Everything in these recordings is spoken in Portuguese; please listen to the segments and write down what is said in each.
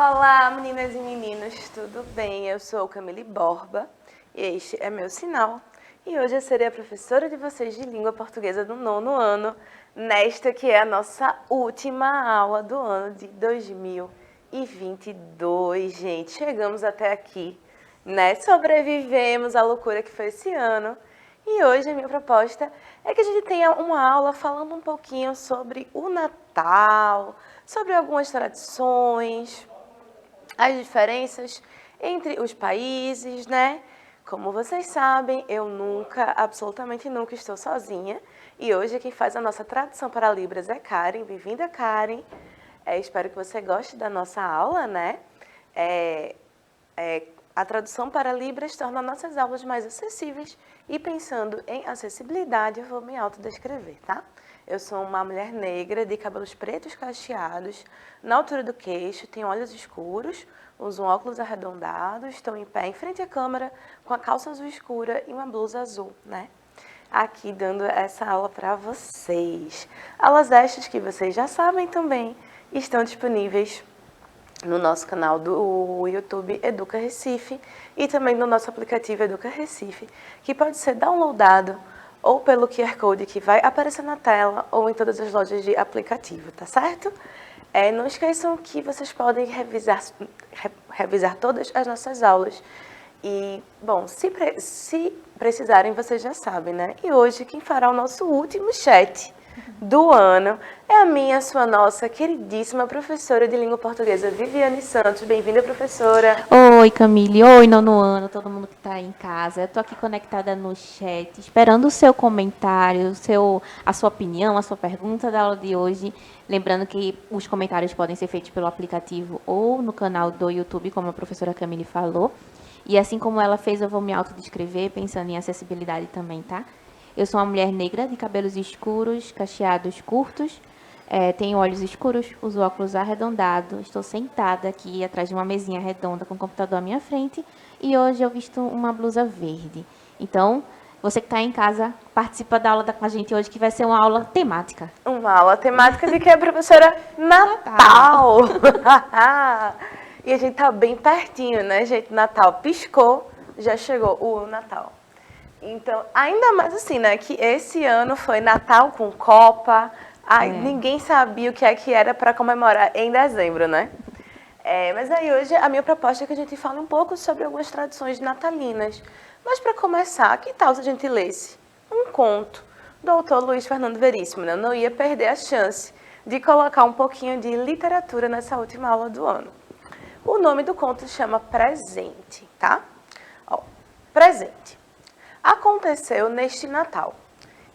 Olá, meninas e meninos, tudo bem? Eu sou Camille Borba e este é meu sinal. E hoje eu serei a professora de vocês de língua portuguesa do 9º ano, nesta que é a nossa última aula do ano de 2022. Gente, chegamos até aqui, né? Sobrevivemos à loucura que foi esse ano. E hoje a minha proposta é que a gente tenha uma aula falando um pouquinho sobre o Natal, sobre algumas tradições, as diferenças entre os países, né? Como vocês sabem, eu nunca, absolutamente nunca estou sozinha. E hoje quem faz a nossa tradução para Libras é Karen. Bem-vinda, Karen. Espero que você goste da nossa aula, né? A tradução para Libras torna nossas aulas mais acessíveis e pensando em acessibilidade, eu vou me autodescrever, tá? Eu sou uma mulher negra de cabelos pretos cacheados, na altura do queixo, tenho olhos escuros, uso um óculos arredondado, estou em pé em frente à câmera com a calça azul escura e uma blusa azul, né? Aqui dando essa aula para vocês. Aulas estas que vocês já sabem também estão disponíveis no nosso canal do YouTube Educa Recife e também no nosso aplicativo Educa Recife, que pode ser downloadado ou pelo QR Code que vai aparecer na tela ou em todas as lojas de aplicativo, tá certo? Não esqueçam que vocês podem revisar todas as nossas aulas. E, bom, se precisarem, vocês já sabem, né? E hoje quem fará o nosso último chat do ano é a minha, sua, nossa queridíssima professora de língua portuguesa, Viviane Santos. Bem-vinda, professora. Oi, Camille. Oi, 9º ano, todo mundo que está em casa. Eu estou aqui conectada no chat, esperando o seu comentário, a sua opinião, a sua pergunta da aula de hoje. Lembrando que os comentários podem ser feitos pelo aplicativo ou no canal do YouTube, como a professora Camille falou. E assim como ela fez, eu vou me autodescrever, pensando em acessibilidade também, tá? Eu sou uma mulher negra, de cabelos escuros, cacheados curtos, tenho olhos escuros, uso óculos arredondados, estou sentada aqui atrás de uma mesinha redonda com o computador à minha frente e hoje eu visto uma blusa verde. Então, você que está em casa, participa da aula com a gente hoje, que vai ser uma aula temática. Uma aula temática de que é, professora? Natal! E a gente tá bem pertinho, né, gente? Natal piscou, já chegou o Natal. Então, ainda mais assim, né, que esse ano foi Natal com Copa. Ninguém sabia o que é que era para comemorar em dezembro, né? Mas aí hoje a minha proposta é que a gente fale um pouco sobre algumas tradições natalinas. Mas para começar, que tal se a gente lesse um conto do autor Luiz Fernando Veríssimo, né? Eu não ia perder a chance de colocar um pouquinho de literatura nessa última aula do ano. O nome do conto chama Presente, tá? Ó, presente. Aconteceu neste Natal.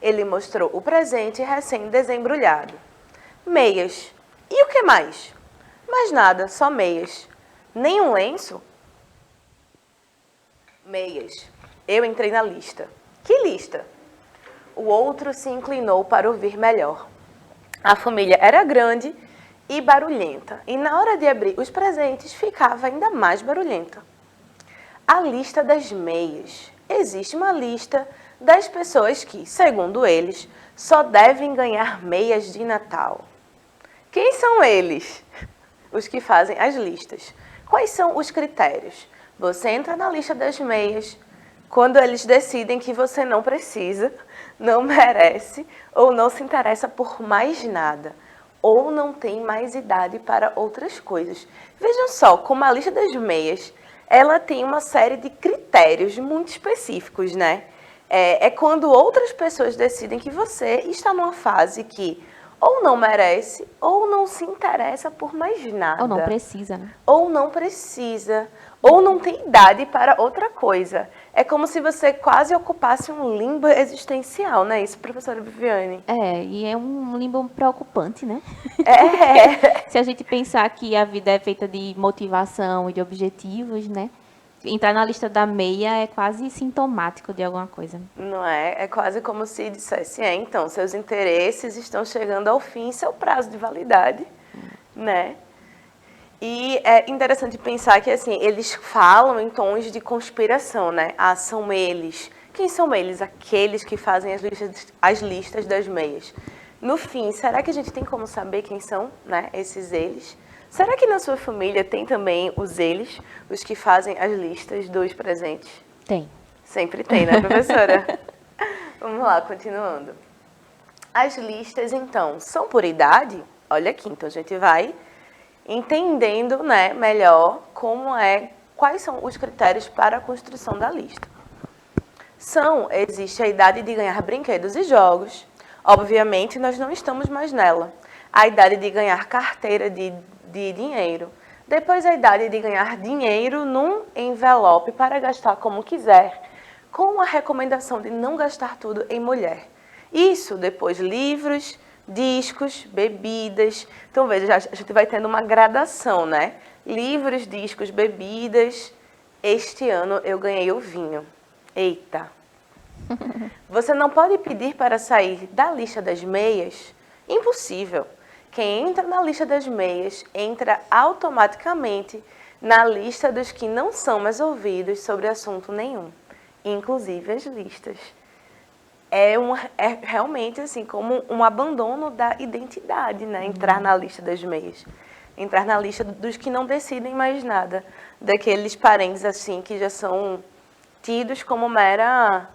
Ele mostrou o presente recém-desembrulhado. Meias. E o que mais? Mais nada, só meias. Nem um lenço? Meias. Eu entrei na lista. Que lista? O outro se inclinou para ouvir melhor. A família era grande e barulhenta, e na hora de abrir os presentes ficava ainda mais barulhenta. A lista das meias. Existe uma lista das pessoas que, segundo eles, só devem ganhar meias de Natal. Quem são eles? Os que fazem as listas. Quais são os critérios? Você entra na lista das meias quando eles decidem que você não precisa, não merece ou não se interessa por mais nada, ou não tem mais idade para outras coisas. Vejam só, como a lista das meias, ela tem uma série de critérios muito específicos, né? É quando outras pessoas decidem que você está numa fase que ou não merece, ou não se interessa por mais nada. Ou não precisa, né? Ou não precisa, ou não tem idade para outra coisa. É como se você quase ocupasse um limbo existencial, não é isso, professora Viviane? E é um limbo preocupante, né? Se a gente pensar que a vida é feita de motivação e de objetivos, né? Entrar na lista da meia é quase sintomático de alguma coisa. Não é? É quase como se dissesse, então, seus interesses estão chegando ao fim, seu prazo de validade, né? E é interessante pensar que, assim, eles falam em tons de conspiração, né? São eles. Quem são eles? Aqueles que fazem as listas das meias. No fim, será que a gente tem como saber quem são, né, esses eles? Será que na sua família tem também os eles, os que fazem as listas dos presentes? Tem. Sempre tem, né, professora? Vamos lá, continuando. As listas, então, são por idade? Olha aqui, então a gente vai entendendo, né, melhor quais são os critérios para a construção da lista. Existe a idade de ganhar brinquedos e jogos. Obviamente, nós não estamos mais nela. A idade de ganhar carteira de dinheiro. Depois, a idade de ganhar dinheiro num envelope para gastar como quiser, com a recomendação de não gastar tudo em mulher. Isso, depois, livros, discos, bebidas. Então, veja, a gente vai tendo uma gradação, né? Livros, discos, bebidas. Este ano eu ganhei o vinho. Eita! Você não pode pedir para sair da lista das meias? Impossível. Quem entra na lista das meias entra automaticamente na lista dos que não são mais ouvidos sobre assunto nenhum, inclusive as listas. É realmente assim como um abandono da identidade, né? Entrar na lista das meias. Entrar na lista dos que não decidem mais nada. Daqueles parentes assim que já são tidos como mera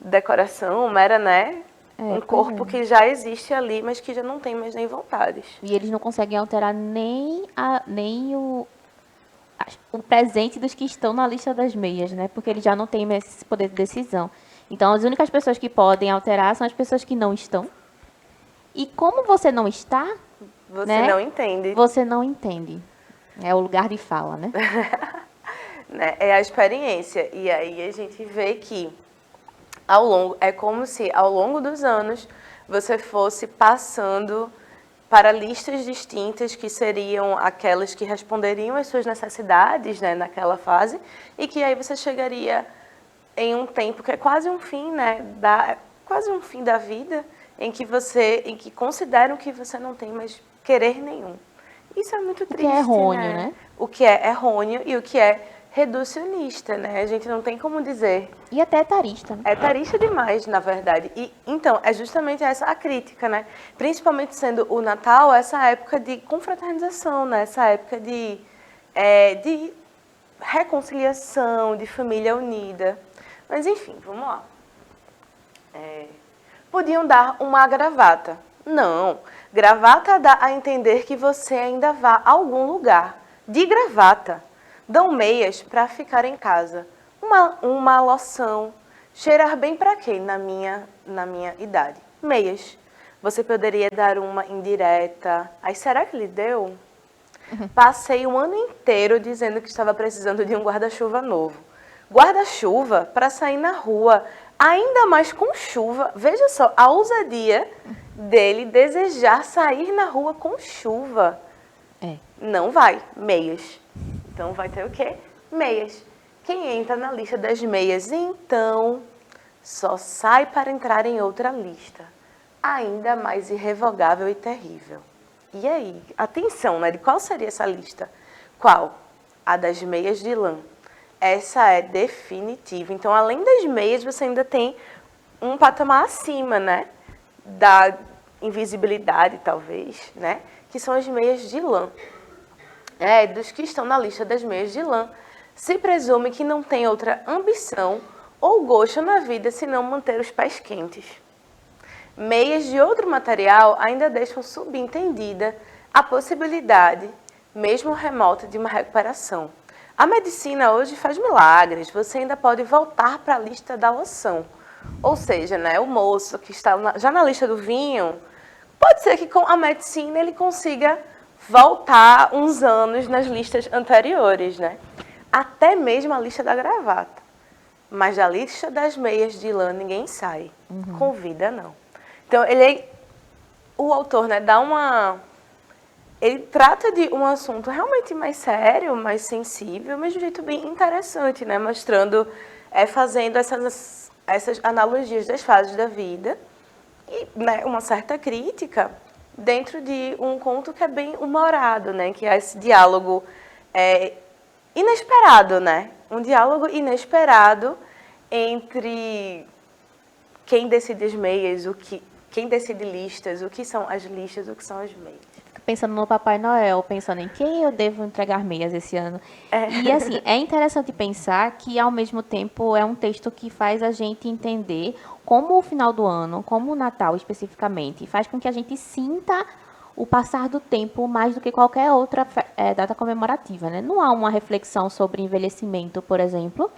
decoração, mera, né? Um corpo que já existe ali, mas que já não tem mais nem vontades. E eles não conseguem alterar nem o presente dos que estão na lista das meias, né? Porque eles já não têm mais esse poder de decisão. Então, as únicas pessoas que podem alterar são as pessoas que não estão. E como você não está, Você né? não entende. Você não entende. É o lugar de fala, né? Né? É a experiência. E aí a gente vê que é como se ao longo dos anos você fosse passando para listas distintas que seriam aquelas que responderiam às suas necessidades, né, naquela fase, e que aí você chegaria em um tempo que é quase um fim, né, quase um fim da vida, em que consideram que você não tem mais querer nenhum. Isso é muito triste, O que é errôneo, né? O que é errôneo e o que é reducionista, né? A gente não tem como dizer. E até etarista, né? É etarista demais, na verdade. E então, é justamente essa a crítica, né? Principalmente sendo o Natal, essa época de confraternização, né? Essa época de reconciliação, de família unida. Mas enfim, vamos lá. Podiam dar uma gravata. Não. Gravata dá a entender que você ainda vá a algum lugar. De gravata. Dão meias para ficar em casa. Uma loção. Cheirar bem para quê na minha idade? Meias. Você poderia dar uma indireta. Aí, será que lhe deu? Passei um ano inteiro dizendo que estava precisando de um guarda-chuva novo. Guarda-chuva para sair na rua, ainda mais com chuva. Veja só, a ousadia dele desejar sair na rua com chuva. Não vai, meias. Então vai ter o quê? Meias. Quem entra na lista das meias, então, só sai para entrar em outra lista, ainda mais irrevogável e terrível. E aí, atenção, né? De qual seria essa lista? Qual? A das meias de lã. Essa é definitiva. Então, além das meias, você ainda tem um patamar acima, né? Da invisibilidade, talvez, né? Que são as meias de lã. Dos que estão na lista das meias de lã, se presume que não tem outra ambição ou gosto na vida senão manter os pés quentes. Meias de outro material ainda deixam subentendida a possibilidade, mesmo remota, de uma recuperação. A medicina hoje faz milagres, você ainda pode voltar para a lista da loção. Ou seja, né, o moço que está já na lista do vinho, pode ser que com a medicina ele consiga voltar uns anos nas listas anteriores, né? Até mesmo a lista da gravata. Mas da lista das meias de lã ninguém sai. Com vida, não. Então, o autor, né, ele trata de um assunto realmente mais sério, mais sensível, mas de um jeito bem interessante, né? Mostrando, fazendo essas analogias das fases da vida e, né, uma certa crítica dentro de um conto que é bem humorado, né? Que é esse diálogo inesperado, né? Um diálogo inesperado entre quem decide as meias, quem decide listas, o que são as listas, o que são as meias. pensando no Papai Noel, pensando em quem eu devo entregar meias esse ano. É. E assim, é interessante pensar que ao mesmo tempo é um texto que faz a gente entender como o final do ano, como o Natal especificamente, faz com que a gente sinta o passar do tempo mais do que qualquer outra data comemorativa, né? Não há uma reflexão sobre envelhecimento, por exemplo,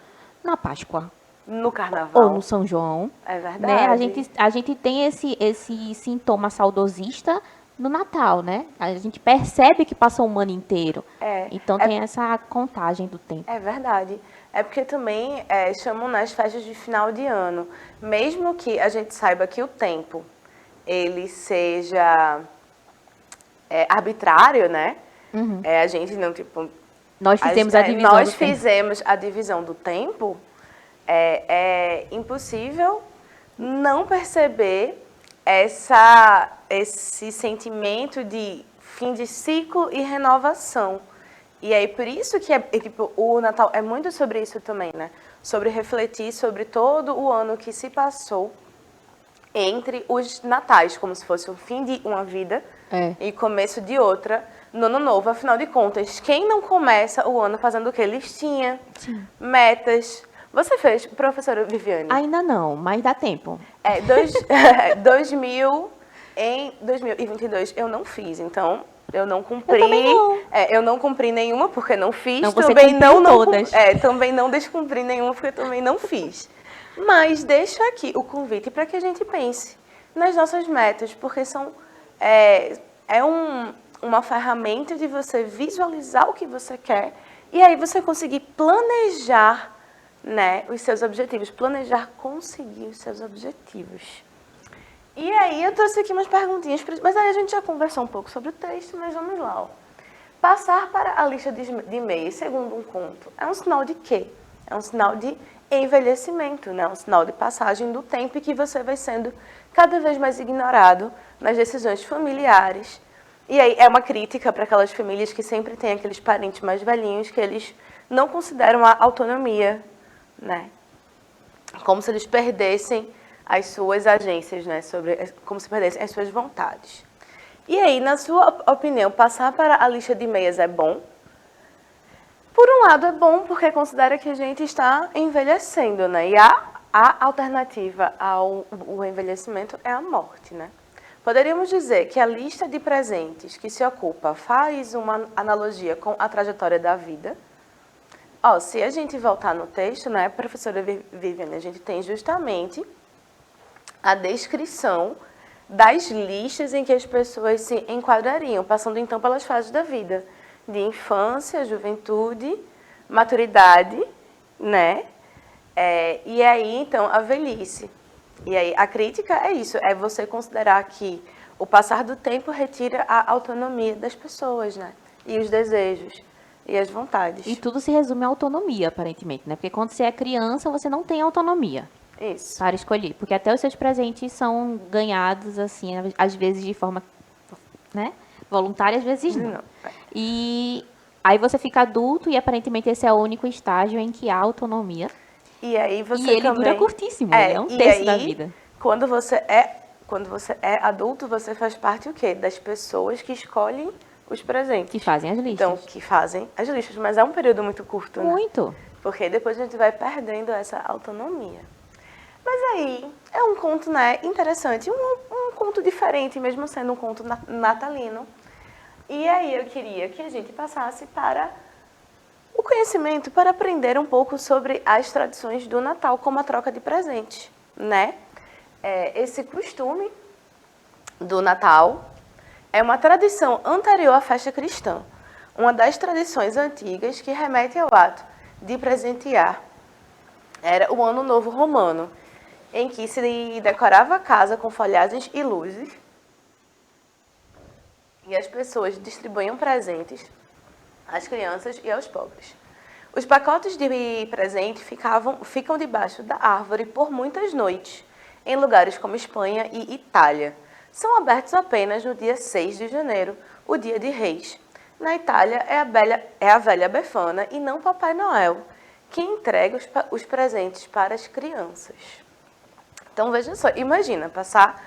na Páscoa No ou no carnaval. São João, É né? verdade. A gente tem esse sintoma saudosista no Natal, né? A gente percebe que passou um ano inteiro. É, Então é, tem essa contagem do tempo. é verdade. É porque também chamam nas festas de final de ano. Mesmo que a gente saiba que o tempo ele seja arbitrário, né? A gente não, tipo, Nós fizemos a divisão do nós tempo. fizemos a divisão do tempo, é impossível não perceber esse sentimento de fim de ciclo e renovação. E aí, por isso que tipo, o Natal é muito sobre isso também, né? Sobre refletir sobre todo o ano que se passou entre os natais, como se fosse o fim de uma vida e começo de outra no ano novo. Afinal de contas, quem não começa o ano fazendo o quê? Listinha, metas. Você fez, professora Viviane? Ainda não, mas dá tempo. 2000, em 2022 eu não fiz, então eu não cumpri. Eu também não. Eu não cumpri nenhuma porque não fiz. Não, você também cumpriu todas. também não descumpri nenhuma porque também não fiz. Mas deixo aqui o convite para que a gente pense nas nossas metas, porque uma ferramenta de você visualizar o que você quer e aí você conseguir planejar, né, os seus objetivos, planejar conseguir os seus objetivos. E aí eu trouxe aqui umas perguntinhas, mas aí a gente já conversou um pouco sobre o texto, mas vamos lá. Ó. Passar para a lista de e-mails, segundo um conto, é um sinal de quê? É um sinal de envelhecimento, né? Um sinal de passagem do tempo e que você vai sendo cada vez mais ignorado nas decisões familiares. E aí é uma crítica para aquelas famílias que sempre têm aqueles parentes mais velhinhos que eles não consideram a autonomia, né? Como se eles perdessem as suas agências, né? Como se perdessem as suas vontades. E aí, na sua opinião, passar para a lista de e-mails é bom? Por um lado é bom porque considera que a gente está envelhecendo, né? E a alternativa ao envelhecimento é a morte, né? Poderíamos dizer que a lista de presentes que se ocupa faz uma analogia com a trajetória da vida. Se a gente voltar no texto, né, professora Viviane, a gente tem justamente a descrição das listas em que as pessoas se enquadrariam, passando então pelas fases da vida, de infância, juventude, maturidade, né? E aí, então, a velhice. E aí, a crítica é isso, é você considerar que o passar do tempo retira a autonomia das pessoas, né? E os desejos, e as vontades. E tudo se resume à autonomia, aparentemente, né? Porque quando você é criança, você não tem autonomia. Isso. Para escolher. Porque até os seus presentes são ganhados, assim, às vezes de forma, né, voluntária, às vezes não. E aí você fica adulto e aparentemente esse é o único estágio em que há autonomia. E aí você e ele também... dura curtíssimo, ele é um terço da vida. Quando você é adulto, você faz parte o quê? Das pessoas que escolhem os presentes. Que fazem as listas. Então, que fazem as listas. Mas é um período muito curto, né? Muito. Porque depois a gente vai perdendo essa autonomia. Mas aí, é um conto, né, interessante, um conto diferente, mesmo sendo um conto natalino. E aí eu queria que a gente passasse para o conhecimento, para aprender um pouco sobre as tradições do Natal, como a troca de presentes, né? Esse costume do Natal é uma tradição anterior à festa cristã, uma das tradições antigas que remete ao ato de presentear. Era o Ano Novo Romano, em que se decorava a casa com folhagens e luzes, e as pessoas distribuíam presentes às crianças e aos pobres. Os pacotes de presente ficam debaixo da árvore por muitas noites, em lugares como Espanha e Itália. São abertos apenas no dia 6 de janeiro, o dia de Reis. Na Itália é a velha Befana e não Papai Noel, que entrega os presentes para as crianças. Então, veja só, imagina passar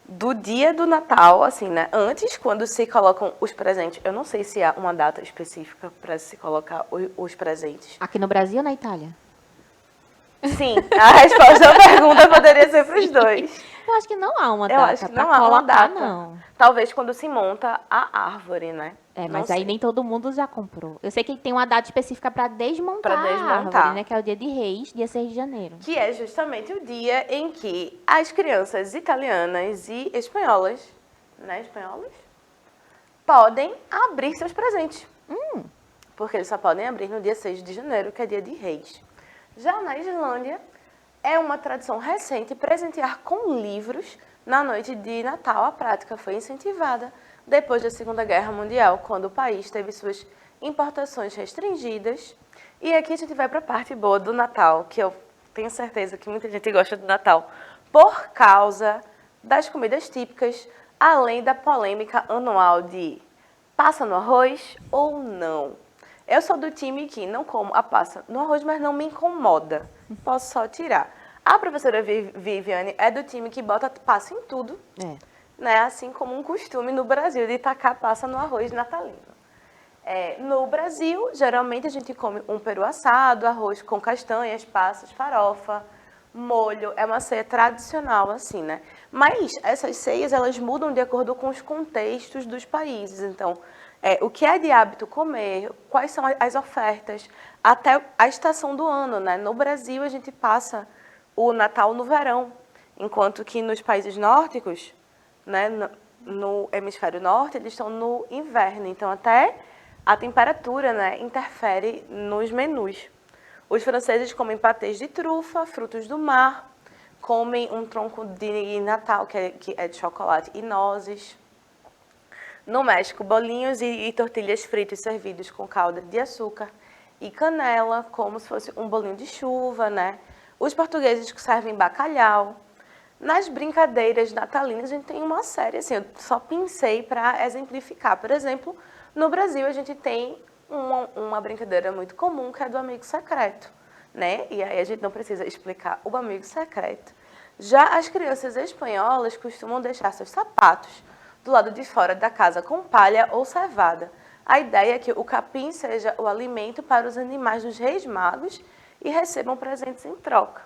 do dia do Natal, assim, né? Antes, quando se colocam os presentes, eu não sei se há uma data específica para se colocar os presentes. Aqui no Brasil ou na Itália? Sim, a resposta da pergunta poderia ser para os dois. Eu acho que não há uma Eu data acho que pra não há uma colocar, data. não. Talvez quando se monta a árvore, né? É, Não mas aí sei. nem todo mundo já comprou. Eu sei que tem uma data específica para desmontar, Pra a desmontar. árvore, né? Que é o dia de Reis, dia 6 de janeiro. Que é justamente o dia em que as crianças italianas e espanholas, né, espanholas, podem abrir seus presentes. Porque eles só podem abrir no dia 6 de janeiro, que é dia de Reis. Já na Islândia, é uma tradição recente presentear com livros na noite de Natal. A prática foi incentivada depois da Segunda Guerra Mundial, quando o país teve suas importações restringidas. E aqui a gente vai para a parte boa do Natal, que eu tenho certeza que muita gente gosta do Natal, por causa das comidas típicas, além da polêmica anual de passa no arroz ou não. Eu sou do time que não como a passa no arroz, mas não me incomoda. Posso só tirar. A professora Viviane é do time que bota passa em tudo, né? Assim como um costume no Brasil de tacar passa no arroz natalino. No Brasil, geralmente a gente come um peru assado, arroz com castanhas, passas, farofa, molho. É uma ceia tradicional, assim, né? Mas essas ceias, elas mudam de acordo com os contextos dos países. Então, o que é de hábito comer, quais são as ofertas, até a estação do ano, né? No Brasil, a gente passa o Natal no verão, enquanto que nos países nórdicos, né, no hemisfério norte, eles estão no inverno. Então, até a temperatura, né, interfere nos menus. Os franceses comem patês de trufa, frutos do mar, comem um tronco de Natal, que é de chocolate e nozes. No México, bolinhos e tortilhas fritas servidos com calda de açúcar e canela, como se fosse um bolinho de chuva, né? Os portugueses servem bacalhau. Nas brincadeiras natalinas, a gente tem uma série, assim, eu só pensei para exemplificar. Por exemplo, no Brasil, a gente tem uma brincadeira muito comum, que é do amigo secreto, né? E aí a gente não precisa explicar o amigo secreto. Já as crianças espanholas costumam deixar seus sapatos do lado de fora da casa com palha ou cevada. A ideia é que o capim seja o alimento para os animais dos reis magos e recebam presentes em troca.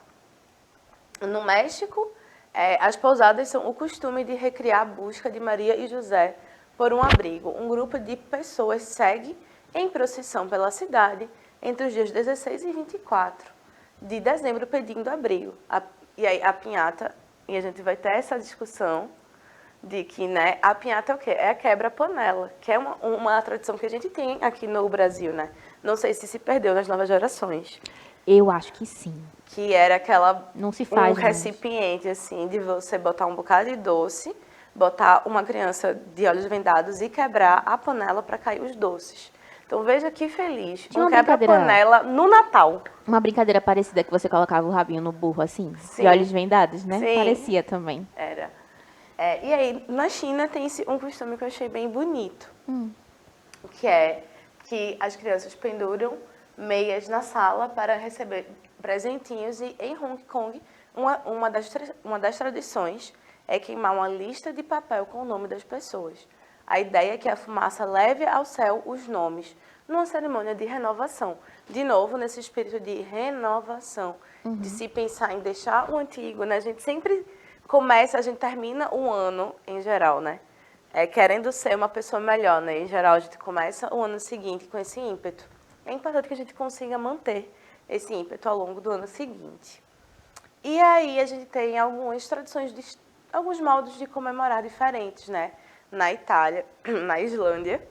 No México, as pousadas são o costume de recriar a busca de Maria e José por um abrigo. Um grupo de pessoas segue em procissão pela cidade entre os dias 16 e 24 de dezembro pedindo abrigo. E aí a pinhata, e a gente vai ter essa discussão de que, né, a pinhata é o quê? É a quebra-panela, que é uma tradição que a gente tem aqui no Brasil, né? Não sei se perdeu nas novas gerações. Eu acho que sim. Que era Não se faz mais. recipiente, assim, de você botar um bocado de doce, botar uma criança de olhos vendados e quebrar a panela para cair os doces. Então veja que feliz. Tinha Um uma brincadeira- quebra-panela no Natal. Uma brincadeira parecida que você colocava o rabinho no burro, assim, Sim. de olhos vendados, né? Sim. Parecia também. Era. E aí, na China tem um costume que eu achei bem bonito, que é que as crianças penduram meias na sala para receber presentinhos, e em Hong Kong, uma das tradições é queimar uma lista de papel com o nome das pessoas. A ideia é que a fumaça leve ao céu os nomes, numa cerimônia de renovação. De novo, nesse espírito de renovação, de se pensar em deixar o antigo, né? A gente sempre a gente termina o ano, em geral, né? Querendo ser uma pessoa melhor, né? Em geral, a gente começa o ano seguinte com esse ímpeto. É importante que a gente consiga manter esse ímpeto ao longo do ano seguinte. E aí a gente tem algumas tradições, alguns modos de comemorar diferentes, né? Na Itália, na Islândia,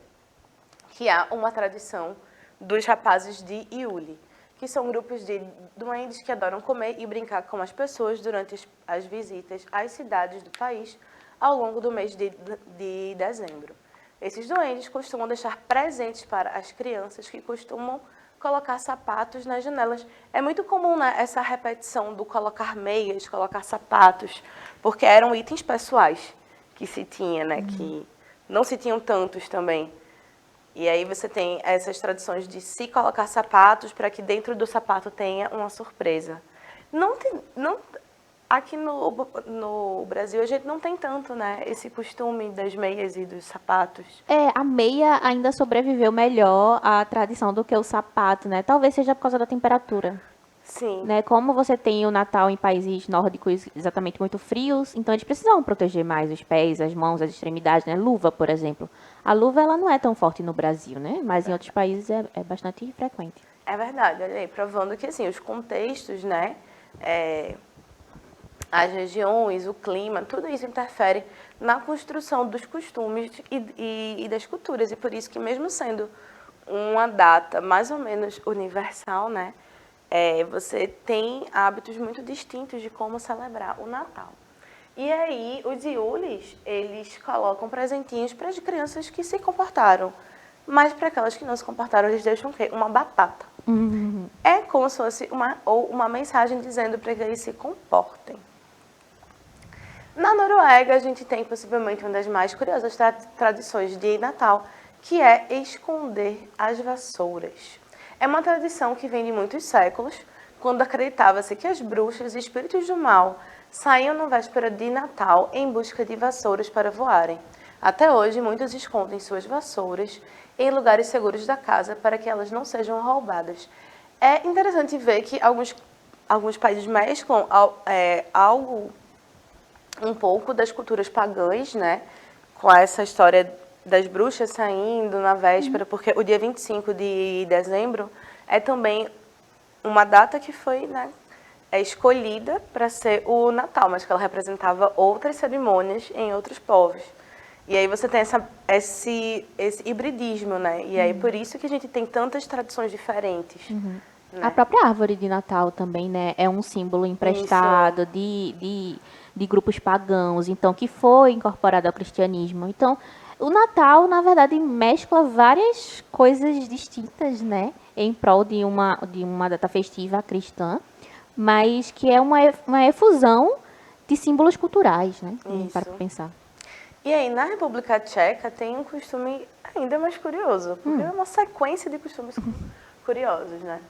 que há uma tradição dos rapazes de Iule, que são grupos de duendes que adoram comer e brincar com as pessoas durante as visitas às cidades do país ao longo do mês de dezembro. Esses duendes costumam deixar presentes para as crianças, que costumam colocar sapatos nas janelas. É muito comum, né, essa repetição do colocar meias, colocar sapatos, porque eram itens pessoais que se tinha, né, que não se tinham tantos também. E aí você tem essas tradições de se colocar sapatos para que dentro do sapato tenha uma surpresa. aqui no Brasil a gente não tem tanto, né, esse costume das meias e dos sapatos. A meia ainda sobreviveu melhor à tradição do que o sapato, né? Talvez seja por causa da temperatura. Sim, Né? Como você tem o Natal em países nórdicos exatamente muito frios, então eles precisam proteger mais os pés, as mãos, as extremidades, né? Luva, por exemplo. A luva ela não é tão forte no Brasil, né? Mas em outros países é bastante frequente. é verdade. Olha aí, provando que assim, os contextos, né, as regiões, o clima, tudo isso interfere na construção dos costumes e das culturas. E por isso que mesmo sendo uma data mais ou menos universal, né, você tem hábitos muito distintos de como celebrar o Natal. E aí, os iulis, eles colocam presentinhos para as crianças que se comportaram. Mas para aquelas que não se comportaram, eles deixam o quê? Uma batata. É como se fosse uma mensagem dizendo para que eles se comportem. Na Noruega, a gente tem possivelmente uma das mais curiosas tradições de Natal, que é esconder as vassouras. É uma tradição que vem de muitos séculos, quando acreditava-se que as bruxas e espíritos do mal saíam na véspera de Natal em busca de vassouras para voarem. Até hoje, muitos escondem suas vassouras em lugares seguros da casa para que elas não sejam roubadas. É interessante ver que alguns países mesclam algo um pouco das culturas pagãs, né? Com essa história das bruxas saindo na véspera, porque o dia 25 de dezembro é também uma data que foi, né, escolhida para ser o Natal, mas que ela representava outras cerimônias em outros povos. E aí você tem esse hibridismo, né? E aí por isso que a gente tem tantas tradições diferentes. Né? A própria árvore de Natal também, né, é um símbolo emprestado de grupos pagãos, então que foi incorporado ao cristianismo. Então, o Natal, na verdade, mescla várias coisas distintas, né, em prol de uma data festiva cristã, mas que é uma efusão de símbolos culturais, né, para pensar. E aí, na República Tcheca, tem um costume ainda mais curioso, porque é uma sequência de costumes curiosos, né?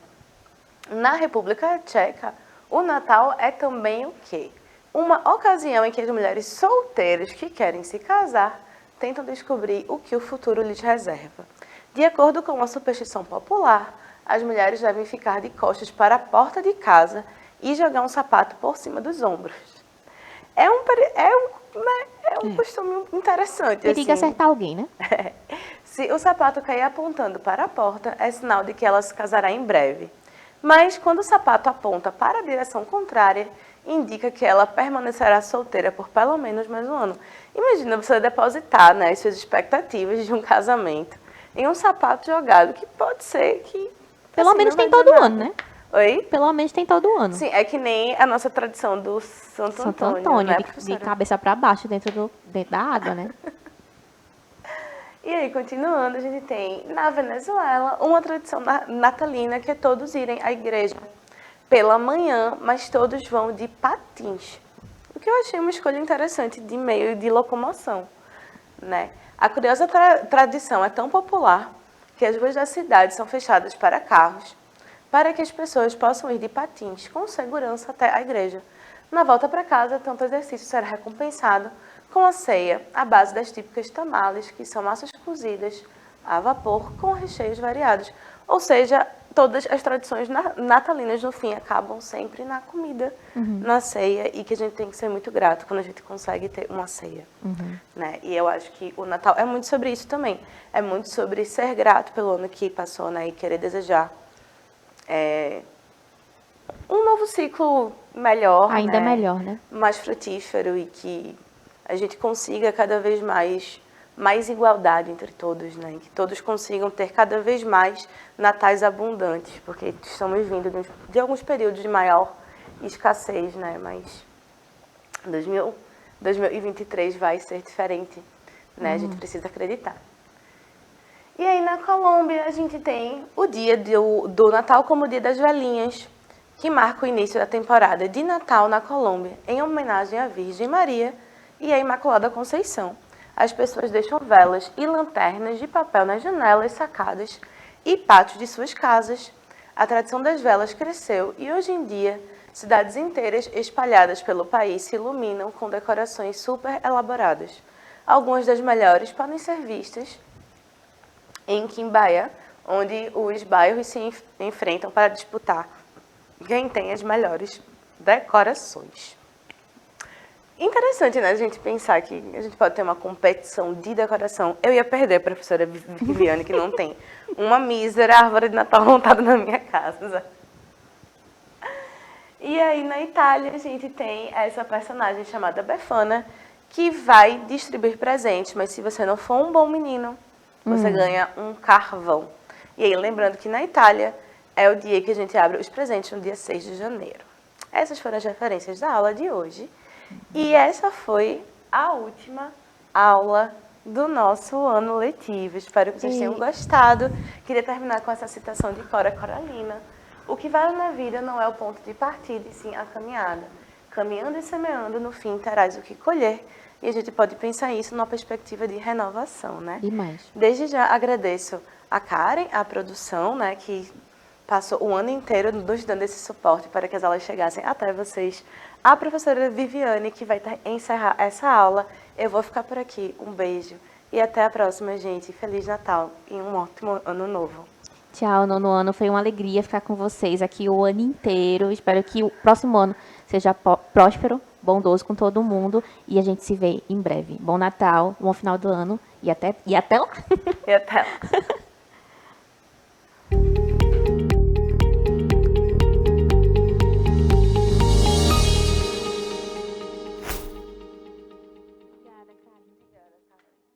Na República Tcheca, o Natal é também o quê? Uma ocasião em que as mulheres solteiras que querem se casar tentam descobrir o que o futuro lhes reserva. De acordo com uma superstição popular, as mulheres devem ficar de costas para a porta de casa e jogar um sapato por cima dos ombros. É um costume interessante. Periga assim. acertar alguém, né? Se o sapato cair apontando para a porta, é sinal de que ela se casará em breve. Mas quando o sapato aponta para a direção contrária, indica que ela permanecerá solteira por pelo menos mais um ano. Imagina você depositar, né, as suas expectativas de um casamento em um sapato jogado, que pode ser que... Pelo assim, menos não vai tem todo dizer ano, nada. né? Oi? Pelo menos tem todo ano. Sim, é que nem a nossa tradição do Santo Santo Antônio, Antônio, né, de professora? cabeça para baixo dentro da água, né? E aí, continuando, a gente tem na Venezuela uma tradição natalina que é todos irem à igreja pela manhã, mas todos vão de patins. O que eu achei uma escolha interessante de meio de locomoção, né? A curiosa tradição é tão popular que as ruas da cidade são fechadas para carros, para que as pessoas possam ir de patins com segurança até a igreja. Na volta para casa, tanto exercício será recompensado com a ceia, à base das típicas tamales, que são massas cozidas a vapor com recheios variados. Ou seja, todas as tradições natalinas, no fim, acabam sempre na comida, na ceia, e que a gente tem que ser muito grato quando a gente consegue ter uma ceia. Né? E eu acho que o Natal é muito sobre isso também. É muito sobre ser grato pelo ano que passou, né? E querer desejar um novo ciclo melhor, Ainda né? melhor, né? Mais frutífero, e que a gente consiga cada vez mais igualdade entre todos, né? Que todos consigam ter cada vez mais natais abundantes, porque estamos vindo de alguns períodos de maior escassez, né? Mas 2023 vai ser diferente, né? A gente precisa acreditar. E aí, na Colômbia, a gente tem o dia do Natal como o Dia das Velhinhas, que marca o início da temporada de Natal na Colômbia, em homenagem à Virgem Maria e à Imaculada Conceição. As pessoas deixam velas e lanternas de papel nas janelas, sacadas e pátios de suas casas. A tradição das velas cresceu e hoje em dia cidades inteiras espalhadas pelo país se iluminam com decorações super elaboradas. Algumas das melhores podem ser vistas em Quimbaia, onde os bairros se enfrentam para disputar quem tem as melhores decorações. Interessante, né, a gente pensar que a gente pode ter uma competição de decoração. Eu ia perder a professora Viviane, que não tem uma mísera árvore de Natal montada na minha casa. E aí, na Itália, a gente tem essa personagem chamada Befana, que vai distribuir presentes, mas se você não for um bom menino, você ganha um carvão. E aí, lembrando que na Itália é o dia que a gente abre os presentes, no dia 6 de janeiro. Essas foram as referências da aula de hoje. E essa foi a última aula do nosso ano letivo. Espero que vocês tenham gostado. Queria terminar com essa citação de Cora Coralina. O que vale na vida não é o ponto de partida, e sim a caminhada. Caminhando e semeando, no fim terás o que colher. E a gente pode pensar isso numa perspectiva de renovação, né? Demais. Desde já agradeço a Karen, a produção, né, que passou o ano inteiro nos dando esse suporte para que as aulas chegassem até vocês. A professora Viviane, que vai encerrar essa aula. Eu vou ficar por aqui. Um beijo e até a próxima, gente. Feliz Natal e um ótimo ano novo. Tchau, nono ano. Foi uma alegria ficar com vocês aqui o ano inteiro. Espero que o próximo ano seja próspero, bondoso com todo mundo. E a gente se vê em breve. Bom Natal, bom final do ano e até lá. E até lá.